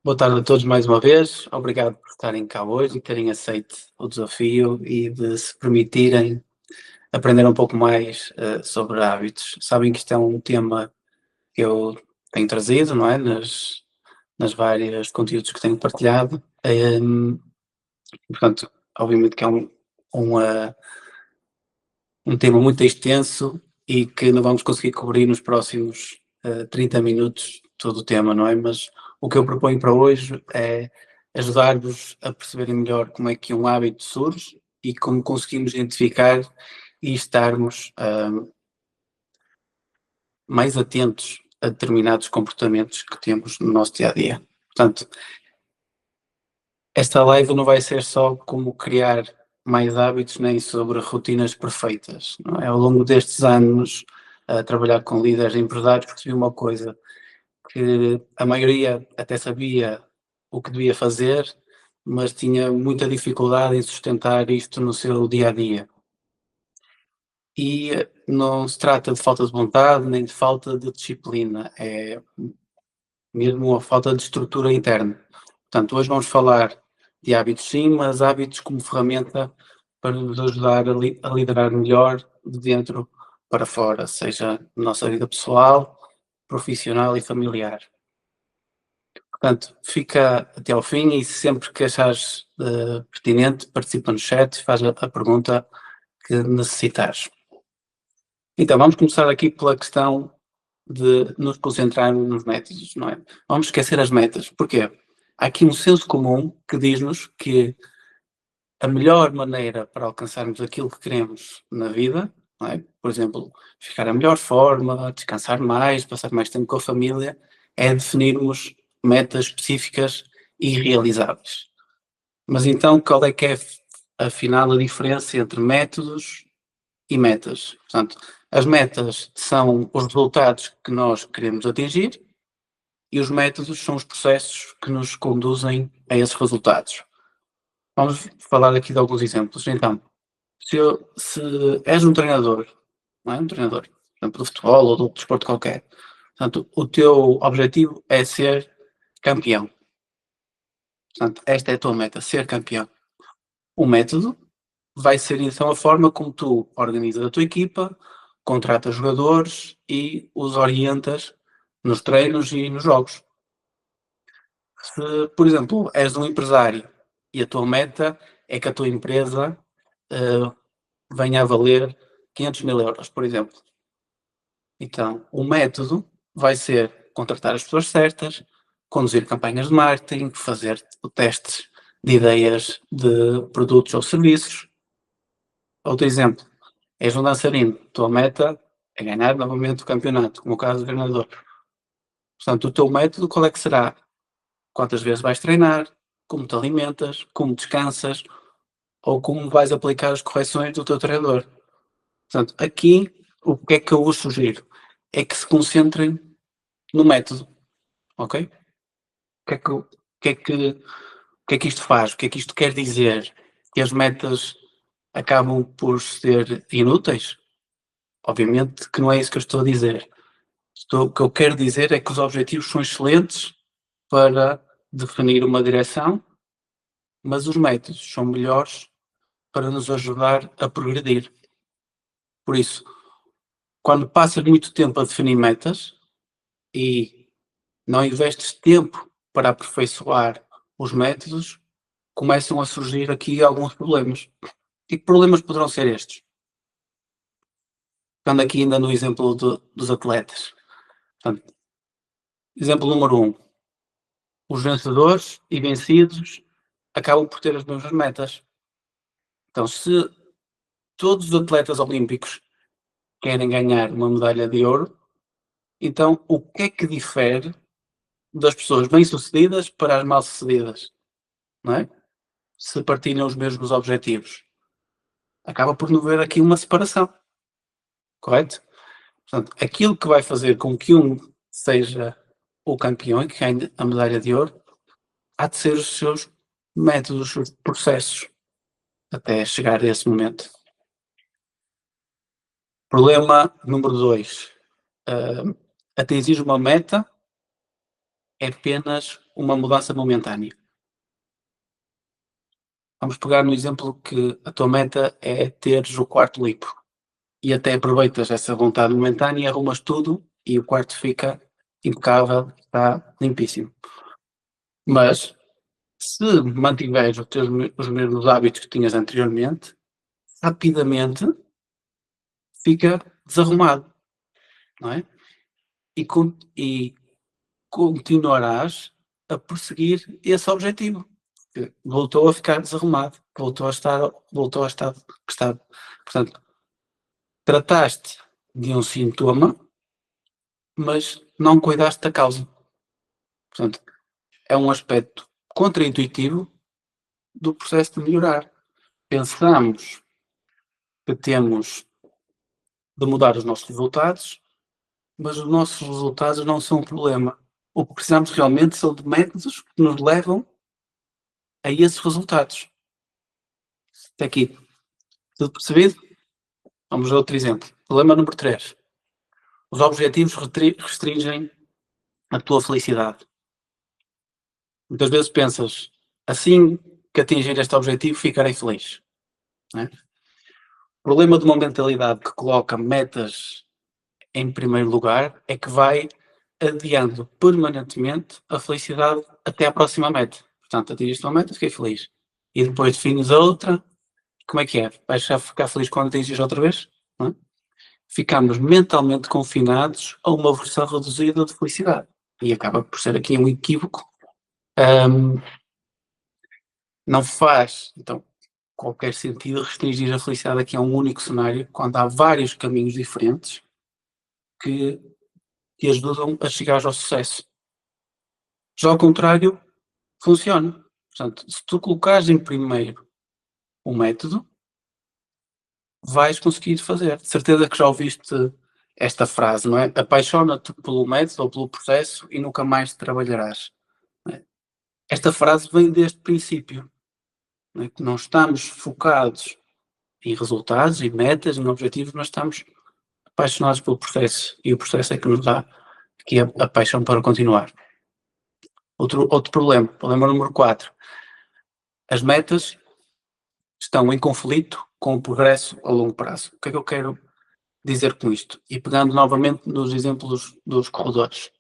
Boa tarde a todos mais uma vez. Obrigado por estarem cá hoje e terem aceito o desafio e de se permitirem aprender um pouco mais sobre hábitos. Sabem que isto é um tema que eu tenho trazido, não é? Nas várias conteúdos que tenho partilhado. Portanto, obviamente que é um tema muito extenso e que não vamos conseguir cobrir nos próximos 30 minutos todo o tema, não é? Mas o que eu proponho para hoje é ajudar-vos a perceberem melhor como é que um hábito surge e como conseguimos identificar e estarmos mais atentos a determinados comportamentos que temos no nosso dia a dia. Portanto, esta live não vai ser só como criar mais hábitos nem sobre rotinas perfeitas, não é? Ao longo destes anos a trabalhar com líderes e empresários percebi uma coisa, que a maioria até sabia o que devia fazer, mas tinha muita dificuldade em sustentar isto no seu dia a dia. E não se trata de falta de vontade nem de falta de disciplina, é mesmo a falta de estrutura interna. Portanto, hoje vamos falar de hábitos sim, mas hábitos como ferramenta para nos ajudar a liderar melhor de dentro para fora, seja na nossa vida pessoal, profissional e familiar. Portanto, fica até ao fim e sempre que achares pertinente, participa no chat, faz a pergunta que necessitares. Então, vamos começar aqui pela questão de nos concentrarmos nos métodos, não é? Vamos esquecer as metas. Porquê? Há aqui um senso comum que diz-nos que a melhor maneira para alcançarmos aquilo que queremos na vida, não é? Por exemplo, ficar a melhor forma, descansar mais, passar mais tempo com a família, é definirmos metas específicas e realizáveis. Mas então, qual é que é, afinal, a diferença entre métodos e metas? Portanto, as metas são os resultados que nós queremos atingir e os métodos são os processos que nos conduzem a esses resultados. Vamos falar aqui de alguns exemplos. Então, se és um treinador, não é? Um treinador, por exemplo, de futebol ou de outro desporto qualquer, portanto, o teu objetivo é ser campeão. Portanto, esta é a tua meta, ser campeão. O método vai ser então a forma como tu organizas a tua equipa, contratas jogadores e os orientas nos treinos e nos jogos. Se, por exemplo, és um empresário e a tua meta é que a tua empresa venha a valer 500 mil euros, por exemplo. Então, o método vai ser contratar as pessoas certas, conduzir campanhas de marketing, fazer testes de ideias de produtos ou serviços. Outro exemplo, és um dançarino, tua meta é ganhar novamente o campeonato, como o caso do treinador. Portanto, o teu método qual é que será? Quantas vezes vais treinar, como te alimentas, como descansas ou como vais aplicar as correções do teu treinador. Portanto, aqui o que é que eu vos sugiro? É que se concentrem no método, ok? O que é que, o que, é que, o que é que isto faz? O que é que isto quer dizer? Que as metas acabam por ser inúteis? Obviamente que não é isso que eu estou a dizer. O que eu quero dizer é que os objetivos são excelentes para definir uma direção, mas os métodos são melhores para nos ajudar a progredir. Por isso, quando passas muito tempo a definir metas e não investes tempo para aperfeiçoar os métodos, começam a surgir aqui alguns problemas. E que problemas poderão ser estes? Ficando aqui ainda no exemplo dos atletas. Portanto, exemplo número 1. Os vencedores e vencidos acabam por ter as mesmas metas. Então, se todos os atletas olímpicos querem ganhar uma medalha de ouro, então o que é que difere das pessoas bem-sucedidas para as mal-sucedidas? Não é? Se partilham os mesmos objetivos. Acaba por não haver aqui uma separação, correto? Portanto, aquilo que vai fazer com que um seja o campeão e que ganhe a medalha de ouro, há de ser os seus métodos, os processos, até chegar a esse momento. Problema número 2. Atingir uma meta é apenas uma mudança momentânea. Vamos pegar no exemplo que a tua meta é teres o quarto limpo e até aproveitas essa vontade momentânea, arrumas tudo e o quarto fica impecável, está limpíssimo. Mas se mantiveres os mesmos hábitos que tinhas anteriormente, rapidamente fica desarrumado, não é? E continuarás a perseguir esse objetivo. Que voltou a ficar desarrumado, voltou a estar que estava. Portanto, trataste de um sintoma, mas não cuidaste da causa. Portanto, é um aspecto contraintuitivo do processo de melhorar. Pensamos que temos de mudar os nossos resultados, mas os nossos resultados não são um problema. O que precisamos realmente são de métodos que nos levam a esses resultados. Até aqui. Tudo percebido? Vamos a outro exemplo. Problema número 3. Os objetivos restringem a tua felicidade. Muitas vezes pensas, assim que atingir este objetivo, ficarei feliz. Não é? O problema de uma mentalidade que coloca metas em primeiro lugar é que vai adiando permanentemente a felicidade até à próxima meta. Portanto, atingiste uma meta, fiquei feliz. E depois defines a outra, como é que é? Vais já ficar feliz quando atingires outra vez? Não é? Ficamos mentalmente confinados a uma versão reduzida de felicidade. E acaba por ser aqui um equívoco. Não faz, então, qualquer sentido restringir a felicidade aqui a um único cenário, quando há vários caminhos diferentes que te ajudam a chegar ao sucesso. Já ao contrário, funciona. Portanto, se tu colocares em primeiro um método, vais conseguir fazer. De certeza que já ouviste esta frase, não é? Apaixona-te pelo método ou pelo processo e nunca mais trabalharás. Não é? Esta frase vem deste princípio, não é? Que não estamos focados em resultados, em metas, em objetivos, mas estamos apaixonados pelo processo e o processo é que nos dá aqui a paixão para continuar. Outro problema número 4. As metas estão em conflito com o progresso a longo prazo. O que é que eu quero dizer com isto? E pegando novamente nos exemplos dos corredores.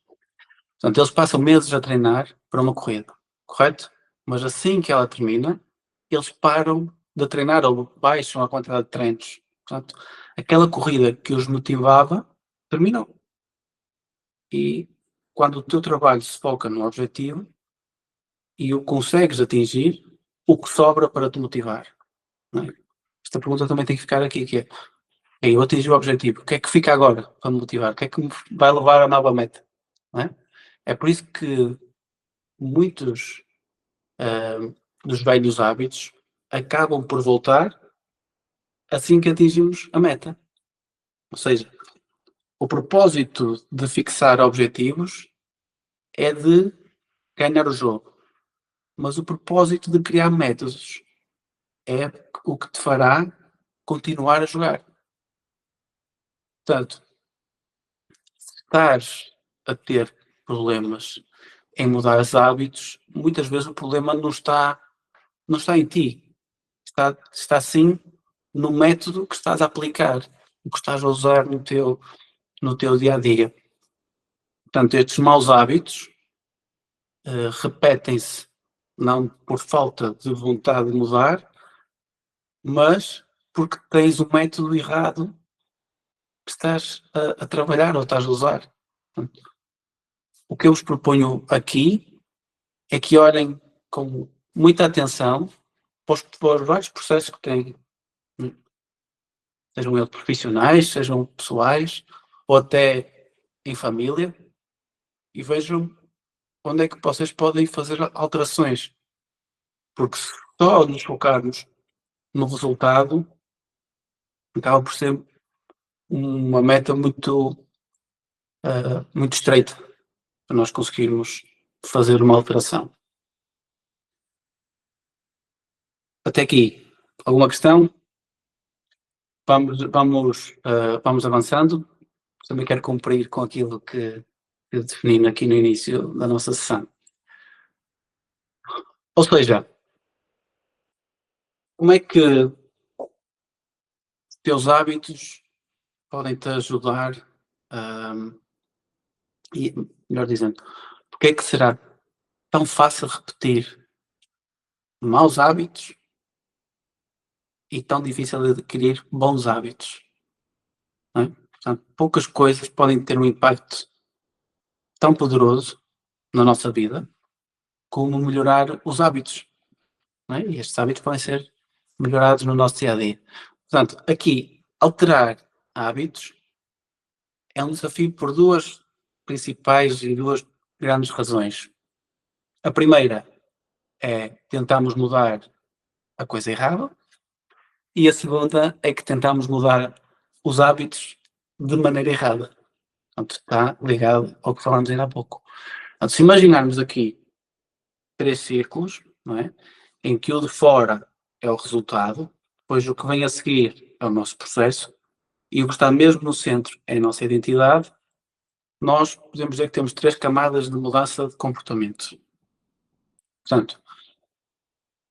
Portanto, eles passam meses a treinar para uma corrida, correto? Mas assim que ela termina, eles param de treinar ou baixam a quantidade de treinos. Portanto, aquela corrida que os motivava terminou. E quando o teu trabalho se foca no objetivo e o consegues atingir, o que sobra para te motivar? Não é? Esta pergunta também tem que ficar aqui, que é, eu atingi o objetivo, o que é que fica agora para me motivar? O que é que me vai levar à nova meta? Não é? É por isso que muitos dos velhos hábitos acabam por voltar assim que atingimos a meta. Ou seja, o propósito de fixar objetivos é de ganhar o jogo, mas o propósito de criar métodos é o que te fará continuar a jogar. Portanto, se estás a ter problemas em mudar os hábitos, muitas vezes o problema não está em ti, está sim no método que estás a aplicar, o que estás a usar no teu dia a dia. Portanto, estes maus hábitos repetem-se não por falta de vontade de mudar, mas porque tens o método errado que estás a trabalhar ou estás a usar. Portanto, o que eu vos proponho aqui é que olhem com muita atenção para os vários processos que têm, sejam eles profissionais, sejam pessoais, ou até em família, e vejam onde é que vocês podem fazer alterações. Porque se só nos focarmos no resultado, acaba por ser uma meta muito estreita para nós conseguirmos fazer uma alteração. Até aqui, alguma questão? Vamos avançando. Também quero cumprir com aquilo que defini aqui no início da nossa sessão. Ou seja, como é que os teus hábitos podem te ajudar, hum, e melhor dizendo, porque é que será tão fácil repetir maus hábitos e tão difícil de adquirir bons hábitos, não é? Portanto, poucas coisas podem ter um impacto tão poderoso na nossa vida como melhorar os hábitos, não é? E estes hábitos podem ser melhorados no nosso dia a dia. Portanto, aqui, alterar hábitos é um desafio por duas principais e duas grandes razões. A primeira é tentarmos mudar a coisa errada, e a segunda é que tentamos mudar os hábitos de maneira errada. Portanto, está ligado ao que falámos ainda há pouco. Portanto, se imaginarmos aqui 3 círculos, não é? Em que o de fora é o resultado, depois o que vem a seguir é o nosso processo, e o que está mesmo no centro é a nossa identidade, nós podemos dizer que temos 3 camadas de mudança de comportamento. Portanto,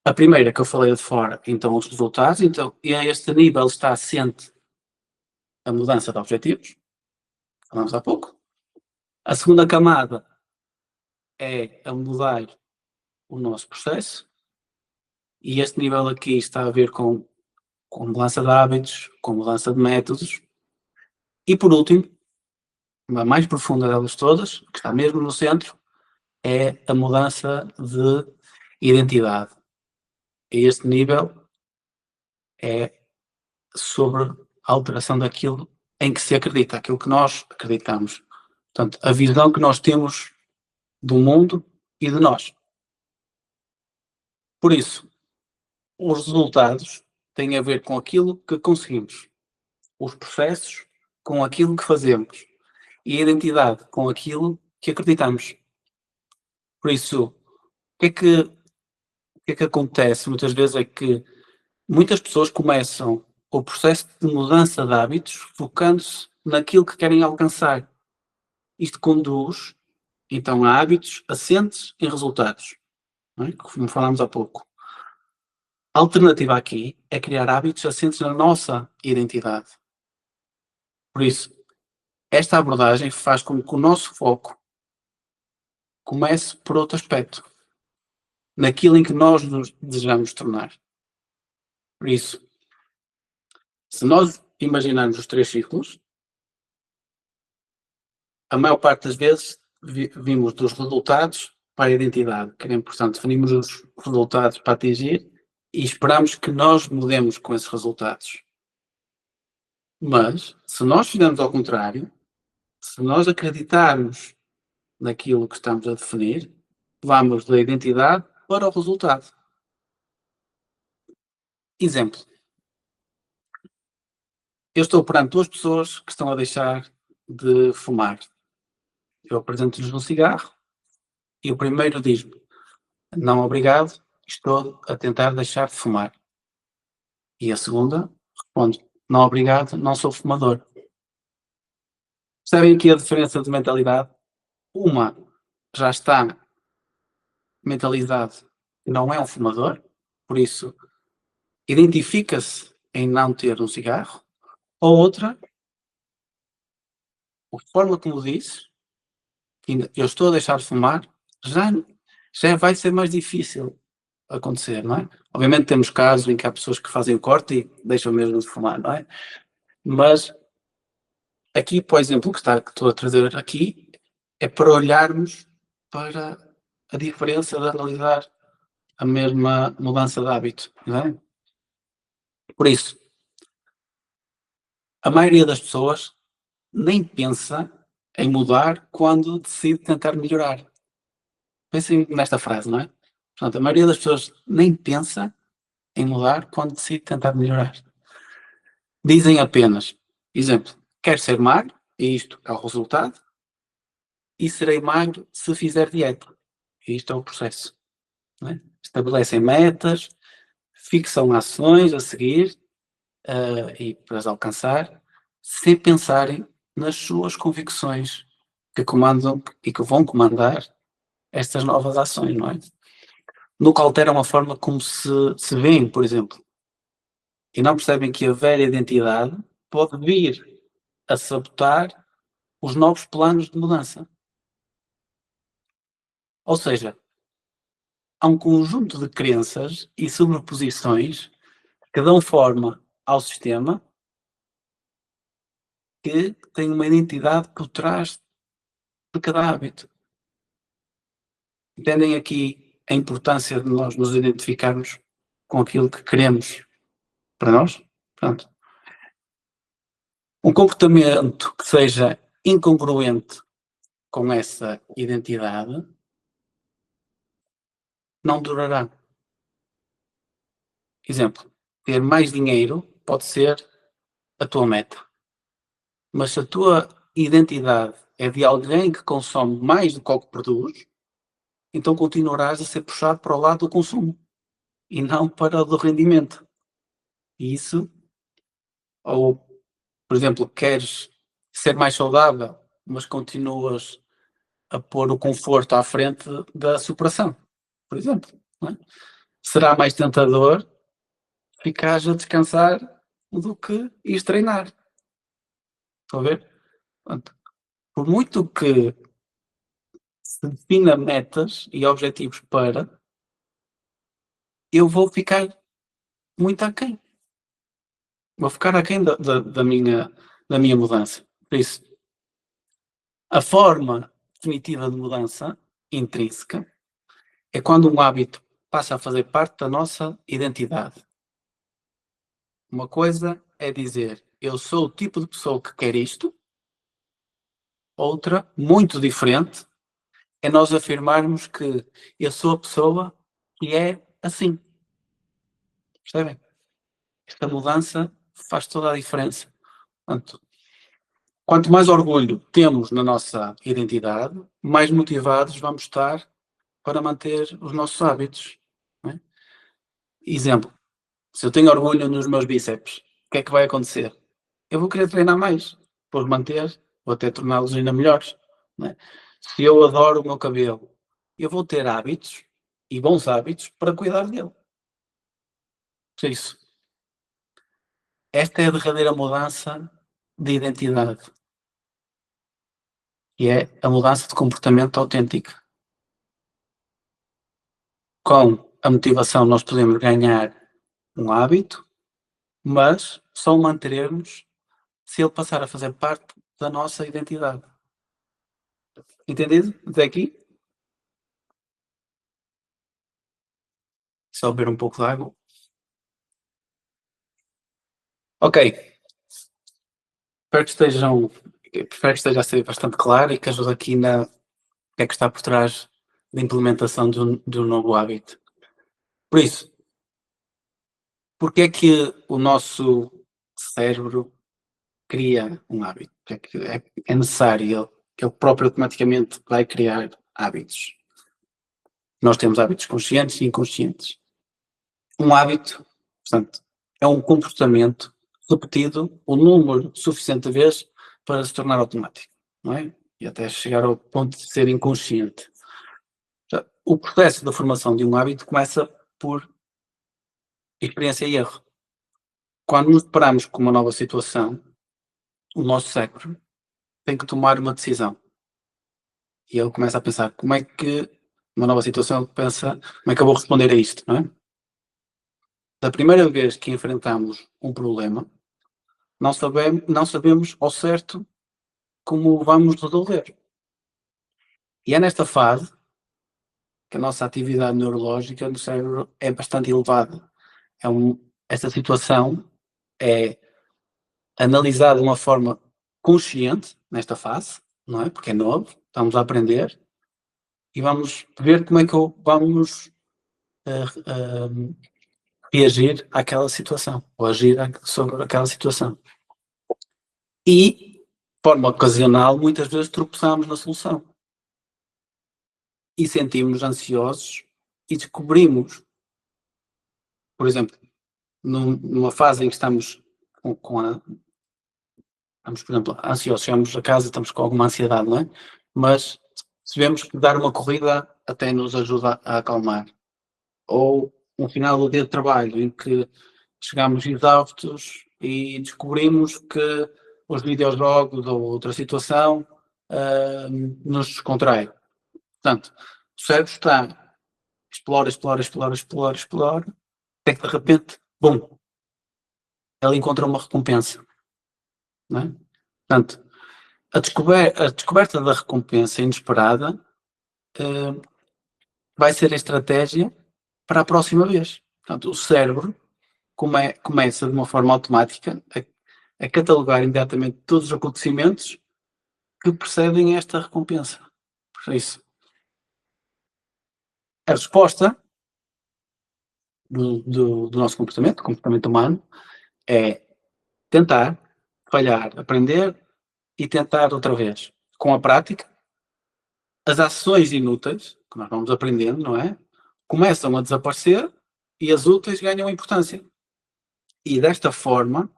a primeira que eu falei de fora, então os resultados, então, e a este nível está assente a mudança de objetivos, falámos há pouco. A segunda camada é a mudar o nosso processo, e este nível aqui está a ver com mudança de hábitos, com mudança de métodos. E por último, a mais profunda delas todas, que está mesmo no centro, é a mudança de identidade. E este nível é sobre a alteração daquilo em que se acredita, aquilo que nós acreditamos. Portanto, a visão que nós temos do mundo e de nós. Por isso, os resultados têm a ver com aquilo que conseguimos, os processos com aquilo que fazemos e a identidade com aquilo que acreditamos. Por isso, o que é que acontece muitas vezes é que muitas pessoas começam o processo de mudança de hábitos focando-se naquilo que querem alcançar. Isto conduz, então, a hábitos assentes em resultados, não é? Como falámos há pouco. A alternativa aqui é criar hábitos assentes na nossa identidade. Por isso, esta abordagem faz com que o nosso foco comece por outro aspecto, naquilo em que nós nos desejamos tornar. Por isso, se nós imaginarmos os 3 ciclos, a maior parte das vezes vimos dos resultados para a identidade. Queremos, portanto, definimos os resultados para atingir e esperamos que nós mudemos com esses resultados. Mas, se nós fizermos ao contrário, se nós acreditarmos naquilo que estamos a definir, vamos da identidade para o resultado. Exemplo. Eu estou perante 2 pessoas que estão a deixar de fumar. Eu apresento-lhes um cigarro e o primeiro diz-me: "Não, obrigado, estou a tentar deixar de fumar". E a segunda responde: "Não, obrigado, não sou fumador". Percebem aqui a diferença de mentalidade? Uma já está mentalizado que não é um fumador, por isso identifica-se em não ter um cigarro. A outra, a forma como disse, que eu estou a deixar de fumar, já, já vai ser mais difícil acontecer, não é? Obviamente temos casos em que há pessoas que fazem o corte e deixam mesmo de fumar, não é? Mas aqui, por exemplo, que estou a trazer aqui, é para olharmos para a diferença de analisar a mesma mudança de hábito, não é? Por isso, a maioria das pessoas nem pensa em mudar quando decide tentar melhorar. Pensem nesta frase, não é? Portanto, a maioria das pessoas nem pensa em mudar quando decide tentar melhorar. Dizem apenas, exemplo, quero ser magro, e isto é o resultado, e serei magro se fizer dieta. E isto é o processo. Não é? Estabelecem metas, fixam ações a seguir e para as alcançar, sem pensarem nas suas convicções que comandam e que vão comandar estas novas ações, não é? nunca alteram a forma como se veem, por exemplo, e não percebem que a velha identidade pode vir a sabotar os novos planos de mudança. Ou seja, há um conjunto de crenças e sobreposições que dão forma ao sistema que tem uma identidade por trás de cada hábito. Entendem aqui a importância de nós nos identificarmos com aquilo que queremos para nós? Pronto. Um comportamento que seja incongruente com essa identidade não durará. Exemplo, ter mais dinheiro pode ser a tua meta, mas se a tua identidade é de alguém que consome mais do que o que produz, então continuarás a ser puxado para o lado do consumo e não para o do rendimento. E isso, ou, por exemplo, queres ser mais saudável, mas continuas a pôr o conforto à frente da superação, por exemplo. Não é? Será mais tentador ficares a descansar do que ires treinar. Estão a ver? Portanto, por muito que se defina metas e objetivos para, eu vou ficar muito aquém. Vou ficar aquém da minha mudança. Por isso, a forma definitiva de mudança intrínseca é quando um hábito passa a fazer parte da nossa identidade. Uma coisa é dizer, eu sou o tipo de pessoa que quer isto. Outra, muito diferente, é nós afirmarmos que eu sou a pessoa que é assim. Percebem? Esta mudança faz toda a diferença. Portanto, quanto mais orgulho temos na nossa identidade, mais motivados vamos estar para manter os nossos hábitos. Não é? Exemplo, se eu tenho orgulho nos meus bíceps, o que é que vai acontecer? Eu vou querer treinar mais, por manter, ou até torná-los ainda melhores. Não é? Se eu adoro o meu cabelo, eu vou ter hábitos e bons hábitos para cuidar dele. Por isso, esta é a derradeira mudança de identidade, e é a mudança de comportamento autêntico. Com a motivação nós podemos ganhar um hábito, mas só o manteremos se ele passar a fazer parte da nossa identidade. Entendido? Até aqui? Só beber um pouco de água. Ok. Espero que esteja a ser bastante claro e que ajude aqui na que é que está por trás da implementação de um novo hábito. Por isso, porque é que o nosso cérebro cria um hábito? Porque é que é necessário que ele próprio automaticamente vai criar hábitos. Nós temos hábitos conscientes e inconscientes. Um hábito, portanto, é um comportamento repetido o número suficiente de vezes para se tornar automático, não é? E até chegar ao ponto de ser inconsciente. O processo da formação de um hábito começa por experiência e erro. Quando nos deparamos com uma nova situação, o nosso cérebro tem que tomar uma decisão. E ele começa a pensar como é que, uma nova situação, ele pensa como é que eu vou responder a isto, não é? Da primeira vez que enfrentamos um problema, não sabemos ao certo como vamos resolver. E é nesta fase que a nossa atividade neurológica no cérebro é bastante elevada. Esta situação é analisada de uma forma consciente, nesta fase, não é? Porque é novo, estamos a aprender, e vamos ver como é que vamos reagir àquela situação, ou agir sobre aquela situação. E, de forma ocasional, muitas vezes tropeçamos na solução. E sentimos ansiosos e descobrimos, por exemplo, numa fase em que estamos estamos, por exemplo, ansiosos, chegamos a casa, estamos com alguma ansiedade, não é? Mas sabemos que dar uma corrida até nos ajuda a acalmar. ou um final do dia de trabalho em que chegamos exaustos e descobrimos que os videojogos ou outra situação nos descontrai. Portanto, o cérebro está, explora, explora, explora, explora, explora, até que de repente, bum, ele encontra uma recompensa, não é? Portanto, a descoberta da recompensa inesperada eh, vai ser a estratégia para a próxima vez. Portanto, o cérebro começa de uma forma automática a catalogar imediatamente todos os acontecimentos que precedem esta recompensa. Por isso, a resposta do nosso comportamento, do comportamento humano, é tentar, falhar, aprender e tentar outra vez. Com a prática, as ações inúteis, que nós vamos aprendendo, não é? Começam a desaparecer e as úteis ganham importância. E desta forma,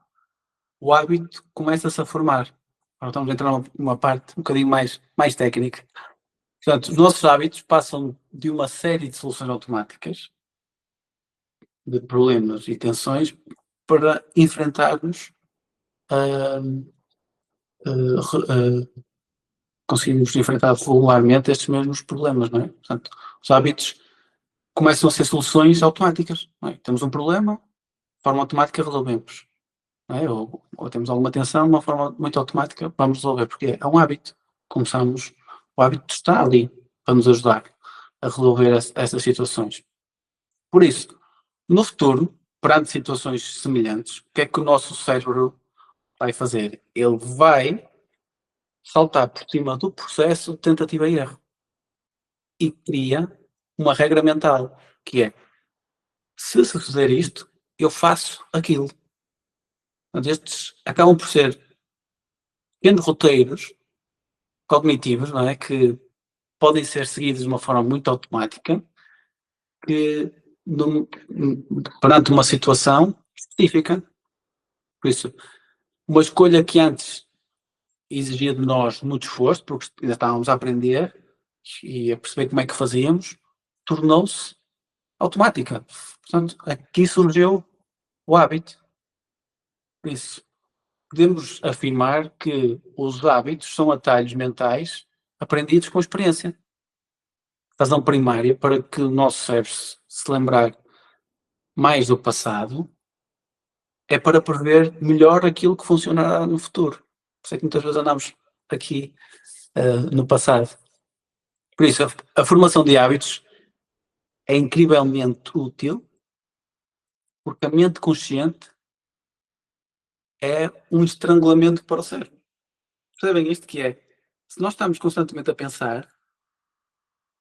o hábito começa-se a formar. Agora estamos a entrar numa parte um bocadinho mais técnica. Portanto, os nossos hábitos passam de uma série de soluções automáticas, de problemas e tensões, para enfrentarmos, uh, conseguimos enfrentar regularmente estes mesmos problemas, não é? Portanto, os hábitos começam a ser soluções automáticas. Não é? Temos um problema, de forma automática resolvemos. Não é? Ou temos alguma tensão, de uma forma muito automática vamos resolver, porque é um hábito. Começamos, o hábito está ali para nos ajudar a resolver essas situações. Por isso, no futuro, perante situações semelhantes, o que é que o nosso cérebro vai fazer? Ele vai saltar por cima do processo de tentativa e erro e cria uma regra mental, que é, se suceder isto, eu faço aquilo. Portanto, estes acabam por ser pequenos roteiros cognitivos, não é? Que podem ser seguidos de uma forma muito automática, que perante uma situação específica. Por isso, uma escolha que antes exigia de nós muito esforço, porque ainda estávamos a aprender e a perceber como é que fazíamos, tornou-se automática. Portanto, aqui surgiu o hábito. Por isso, podemos afirmar que os hábitos são atalhos mentais aprendidos com experiência. Razão primária para que o nosso cérebro se lembrar mais do passado é para prever melhor aquilo que funcionará no futuro. Por isso é que muitas vezes andamos aqui no passado. Por isso, a formação de hábitos é incrivelmente útil, porque a mente consciente é um estrangulamento para o cérebro. Percebem isto que é? Se nós estamos constantemente a pensar,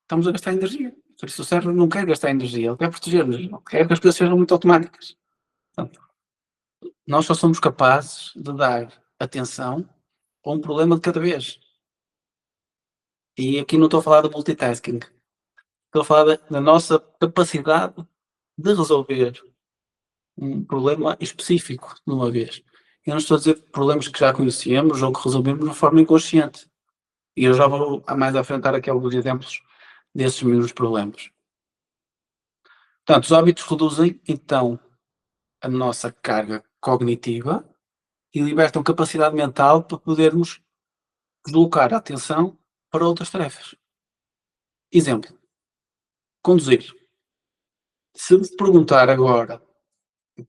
estamos a gastar energia. Por isso o cérebro não quer gastar energia, ele quer proteger-nos, não quer que as coisas sejam muito automáticas. Portanto, nós só somos capazes de dar atenção a um problema de cada vez. E aqui não estou a falar de multitasking, estou a falar da nossa capacidade de resolver um problema específico de uma vez. Eu não estou a dizer problemas que já conhecíamos ou que resolvemos de forma inconsciente. E eu já vou mais à frente dar aqui alguns exemplos desses mesmos problemas. Portanto, os hábitos reduzem, então, a nossa carga cognitiva e libertam capacidade mental para podermos deslocar a atenção para outras tarefas. Exemplo, conduzir. Se me perguntar agora,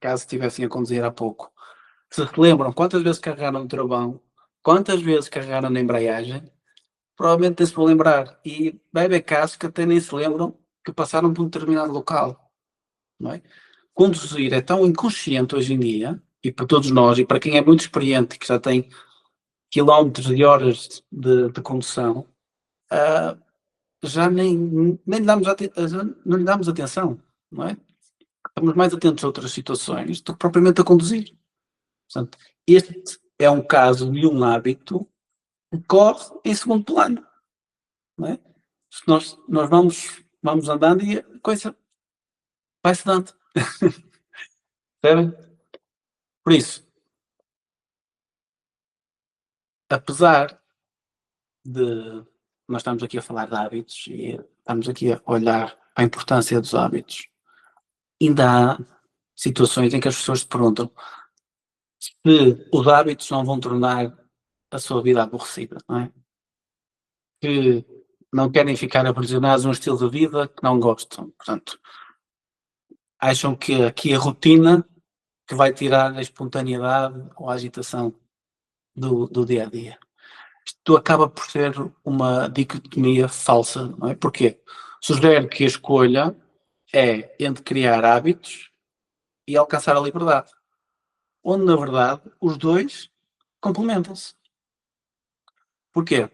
caso estivessem a conduzir há pouco, se lembram quantas vezes carregaram no travão, quantas vezes carregaram na embreagem, provavelmente tem-se para lembrar. E vai haver casos que até nem se lembram que passaram por um determinado local. Não é? Conduzir é tão inconsciente hoje em dia, e para todos nós, e para quem é muito experiente, que já tem quilómetros e horas de condução, uh, já nem lhe damos, já não lhe damos atenção, não é? Estamos mais atentos a outras situações do que propriamente a conduzir. Portanto, este é um caso de um hábito que corre em segundo plano, não é? Nós vamos andando e a coisa vai-se dando. Percebem? Por isso, apesar de nós estamos aqui a falar de hábitos e estamos aqui a olhar a importância dos hábitos, ainda há situações em que as pessoas se perguntam se os hábitos não vão tornar a sua vida aborrecida, não é? Que não querem ficar aprisionados num estilo de vida que não gostam. Portanto, acham que aqui a rotina que vai tirar a espontaneidade ou a agitação do dia a dia. Isto acaba por ser uma dicotomia falsa, não é? Porquê? Sugere que a escolha é entre criar hábitos e alcançar a liberdade, onde na verdade os dois complementam-se. Porquê?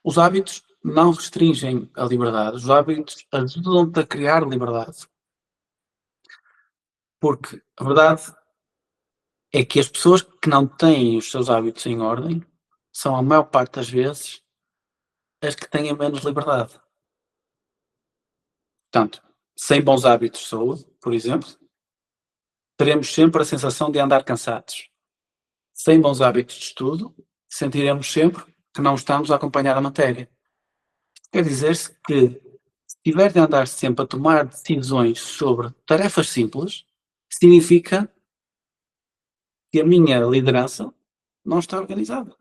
Os hábitos não restringem a liberdade, os hábitos ajudam-te a criar liberdade. Porque a verdade é que as pessoas que não têm os seus hábitos em ordem são, a maior parte das vezes, as que têm menos liberdade. Portanto, sem bons hábitos de saúde, por exemplo, teremos sempre a sensação de andar cansados. Sem bons hábitos de estudo, sentiremos sempre que não estamos a acompanhar a matéria. Quer dizer-se que, se tiver de andar sempre a tomar decisões sobre tarefas simples, significa que a minha liderança não está organizada.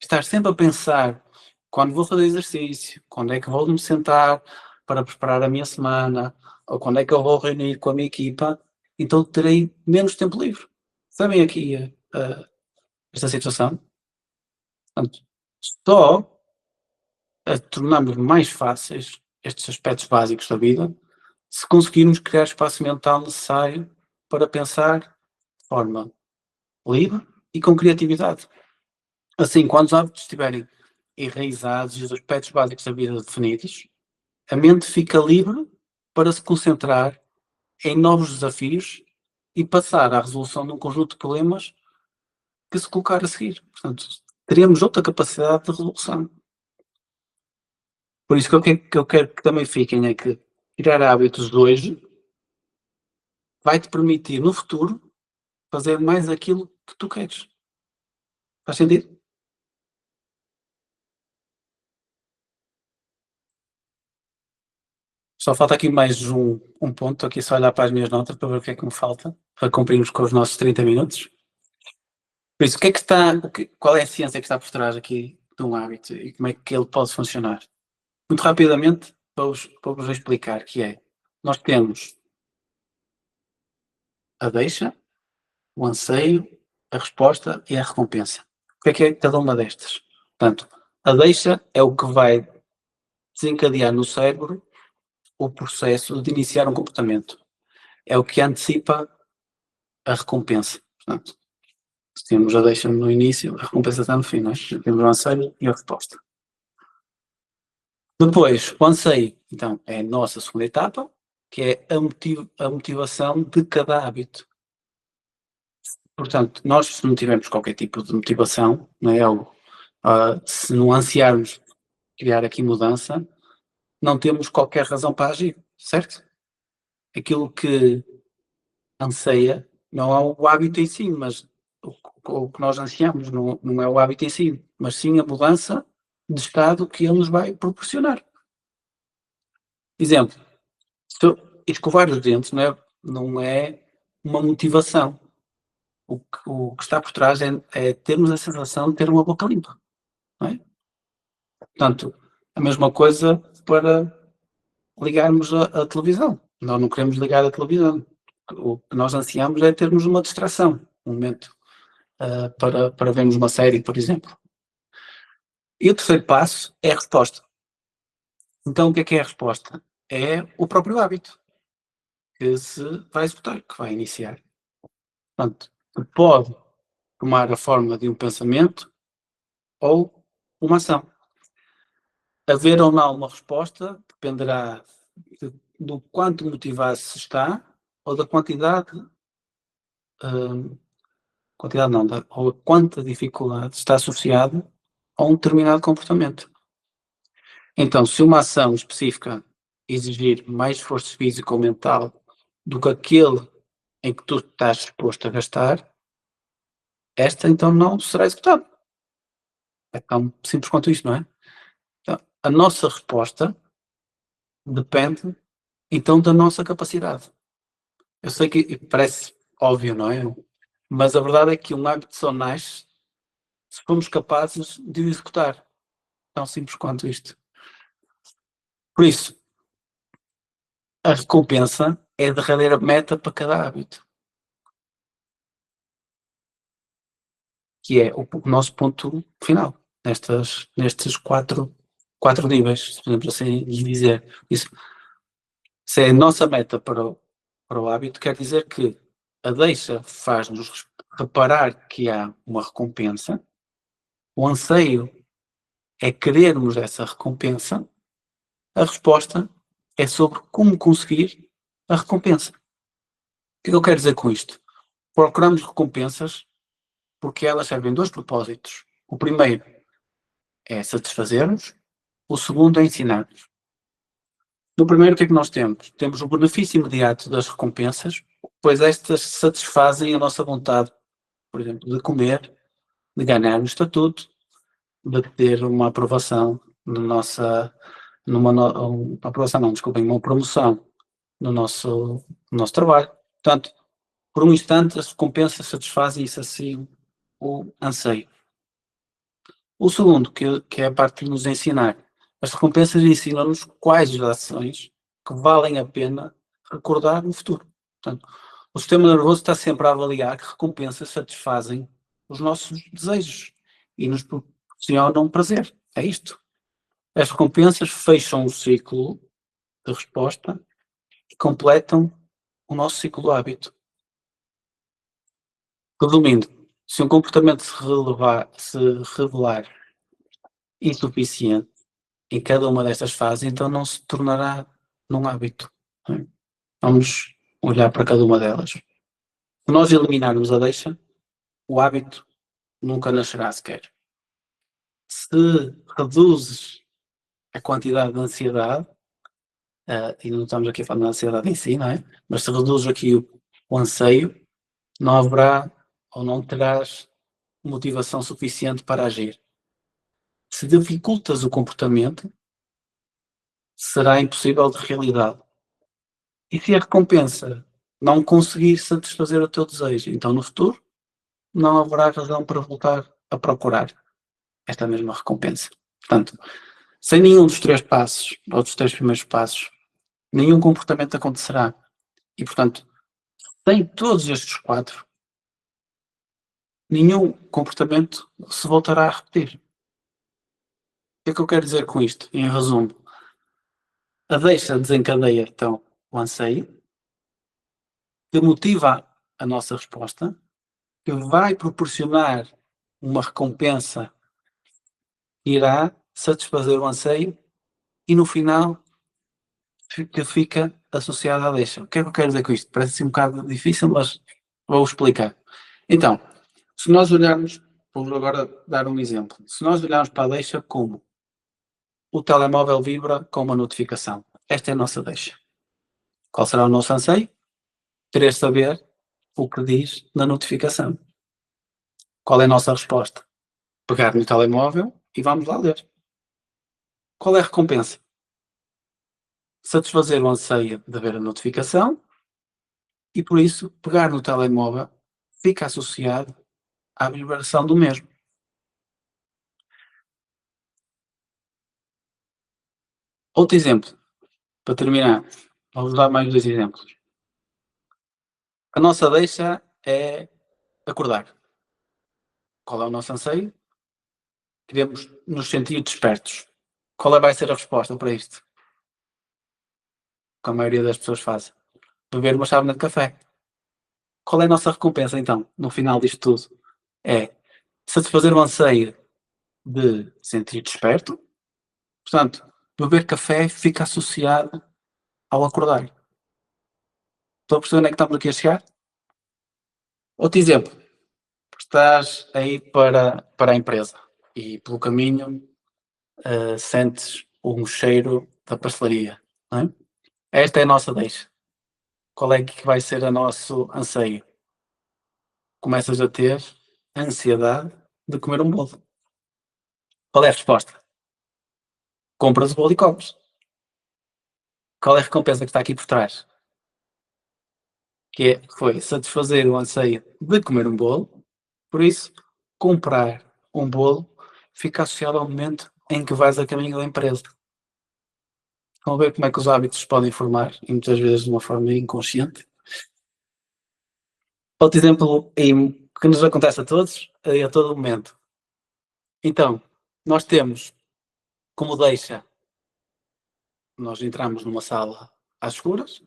Estar sempre a pensar quando vou fazer exercício, quando é que vou me sentar para preparar a minha semana, ou quando é que eu vou reunir com a minha equipa, então terei menos tempo livre. Sabem aqui esta situação? Portanto, só tornamos mais fáceis estes aspectos básicos da vida se conseguirmos criar espaço mental necessário para pensar de forma livre e com criatividade. Assim, quando os hábitos estiverem enraizados e os aspectos básicos da vida definidos, a mente fica livre para se concentrar em novos desafios e passar à resolução de um conjunto de problemas que se colocar a seguir. Portanto, teremos outra capacidade de resolução. Por isso que eu quero que também fiquem é que criar hábitos de hoje vai-te permitir, no futuro, fazer mais aquilo que tu queres. Faz sentido? Só falta aqui mais um ponto, aqui só olhar para as minhas notas para ver o que é que me falta, para cumprirmos com os nossos 30 minutos. Por isso, o que é que está, qual é a ciência que está por trás aqui de um hábito e como é que ele pode funcionar? Muito rapidamente, vou-vos explicar que é, nós temos a deixa, o anseio, a resposta e a recompensa. O que é cada uma destas? Portanto, a deixa é o que vai desencadear no cérebro o processo de iniciar um comportamento. É o que antecipa a recompensa. Portanto, se temos a deixa no início, a recompensa está no fim, não é? Temos o anseio e a resposta. Depois, o anseio, então, é a nossa segunda etapa, que é a motivação de cada hábito. Portanto, nós se não tivermos qualquer tipo de motivação, não é algo, se não ansiarmos criar aqui mudança, não temos qualquer razão para agir, certo? Aquilo que anseia não é o hábito em si, mas o que nós ansiamos não é o hábito em si, mas sim a mudança de estado que ele nos vai proporcionar. Exemplo, escovar os dentes não é uma motivação. O que está por trás é termos a sensação de ter uma boca limpa, não é? Portanto, a mesma coisa para ligarmos a televisão. Nós não queremos ligar a televisão. O que nós ansiamos é termos uma distração, um momento para vermos uma série, por exemplo. E o terceiro passo é a resposta. Então, o que é a resposta? É o próprio hábito que se vai executar, que vai iniciar. Portanto, que pode tomar a forma de um pensamento ou uma ação. Haver ou não uma resposta dependerá do quanto motivado se está ou da quantidade não, ou a quanta dificuldade está associada a um determinado comportamento. Então, se uma ação específica exigir mais esforço físico ou mental do que aquele em que tu estás disposto a gastar, esta então não será executada. É tão simples quanto isto, não é? Então, a nossa resposta depende então da nossa capacidade. Eu sei que parece óbvio, não é? Mas a verdade é que um hábito só nasce se formos capazes de o executar. Tão simples quanto isto. Por isso, a recompensa é a derradeira meta para cada hábito, que é o nosso ponto final, nestes quatro níveis, se podemos assim dizer. Isso, se é a nossa meta para o hábito, quer dizer que a deixa faz-nos reparar que há uma recompensa, o anseio é querermos essa recompensa, a resposta é sobre como conseguir a recompensa. O que eu quero dizer com isto? Procuramos recompensas porque elas servem dois propósitos. O primeiro é satisfazer-nos, o segundo é ensinar-nos. No primeiro, o que é que nós temos? Temos o benefício imediato das recompensas, pois estas satisfazem a nossa vontade, por exemplo, de comer, de ganhar um estatuto, de ter uma aprovação na nossa, aprovação não, desculpem, uma promoção no nosso trabalho. Portanto, por um instante, as recompensas satisfazem e saciam o anseio. O segundo, que é a parte de nos ensinar. As recompensas ensinam-nos quais as ações que valem a pena recordar no futuro. Portanto, o sistema nervoso está sempre a avaliar que recompensas satisfazem os nossos desejos e nos proporcionam prazer. É isto. As recompensas fecham o ciclo de resposta e completam o nosso ciclo do hábito. Resumindo, se um comportamento se revelar insuficiente em cada uma destas fases, então não se tornará num hábito. Não é? Vamos olhar para cada uma delas. Se nós eliminarmos a deixa, o hábito nunca nascerá sequer. Se reduzes a quantidade de ansiedade, e não estamos aqui a falar da ansiedade em si, não é? Mas se reduzes aqui o anseio, não haverá ou não terás motivação suficiente para agir. Se dificultas o comportamento, será impossível de realidade. E se a recompensa não conseguir satisfazer o teu desejo, então no futuro não haverá razão para voltar a procurar esta mesma recompensa. Portanto, sem nenhum dos três passos, ou dos três primeiros passos, nenhum comportamento acontecerá. E, portanto, sem todos estes quatro, nenhum comportamento se voltará a repetir. O que é que eu quero dizer com isto? Em resumo, a deixa desencadeia, então, o anseio, que motiva a nossa resposta, que vai proporcionar uma recompensa que irá satisfazer o anseio e no final que fica associada à deixa. O que é que eu quero dizer com isto? Parece assim um bocado difícil, mas vou explicar. Então, se nós olharmos, vou agora dar um exemplo. Se nós olharmos para a deixa como o telemóvel vibra com uma notificação, esta é a nossa deixa. Qual será o nosso anseio? Querer saber o que diz na notificação. Qual é a nossa resposta? Pegar no telemóvel e vamos lá ler. Qual é a recompensa? Satisfazer o anseio de ver a notificação e, por isso, pegar no telemóvel fica associado à vibração do mesmo. Outro exemplo, para terminar, vou dar mais dois exemplos. A nossa deixa é acordar. Qual é o nosso anseio? Queremos nos sentir despertos. Qual vai ser a resposta para isto? Que a maioria das pessoas faz. Beber uma chávena de café. Qual é a nossa recompensa, então, no final disto tudo? É satisfazer o anseio de sentir desperto. Portanto, beber café fica associado ao acordar. Estou a perceber onde é que estamos aqui a chegar? Outro exemplo. Estás a ir para a empresa e pelo caminho sentes um cheiro da pastelaria. Não é? Esta é a nossa deixa. Qual é que vai ser o nosso anseio? Começas a ter ansiedade de comer um bolo. Qual é a resposta? Compras o bolo e comes. Qual é a recompensa que está aqui por trás? foi satisfazer o anseio de comer um bolo, por isso, comprar um bolo fica associado ao momento em que vais a caminho da empresa. Estão a ver como é que os hábitos podem formar, e muitas vezes de uma forma inconsciente. Outro exemplo que nos acontece a todos, a todo momento. Então, nós temos como deixa, nós entramos numa sala às escuras,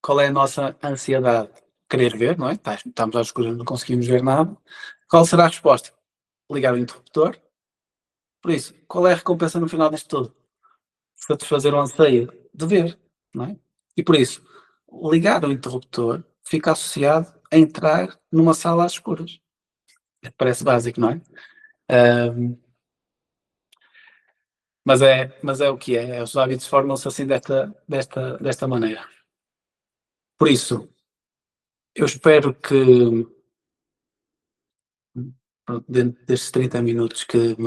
qual é a nossa ansiedade? Querer ver, não é? Estamos às escuras, não conseguimos ver nada. Qual será a resposta? Ligar o interruptor. Por isso, qual é a recompensa no final disto tudo? Satisfazer o anseio de ver, não é? E por isso, ligar o interruptor fica associado a entrar numa sala às escuras. Parece básico, não é? Ahm, mas é o que é. Os hábitos formam-se assim desta maneira. Por isso, eu espero que pronto, dentro destes 30 minutos que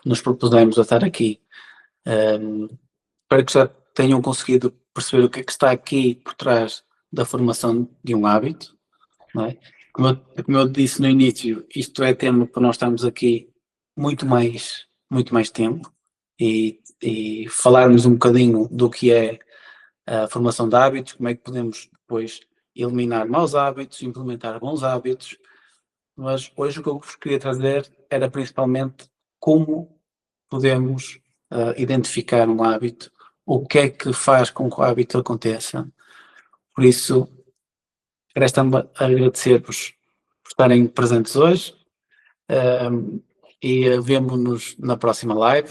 nos propusemos a estar aqui, espero que já tenham conseguido perceber o que é que está aqui por trás da formação de um hábito, não é? Como eu disse no início, isto é tema para nós estarmos aqui muito mais tempo e falarmos um bocadinho do que é a formação de hábitos, como é que podemos depois eliminar maus hábitos, implementar bons hábitos, mas hoje o que eu vos queria trazer era principalmente como podemos identificar um hábito, o que é que faz com que o hábito aconteça. Por isso, resta-me agradecer-vos por estarem presentes hoje e vemo-nos na próxima live.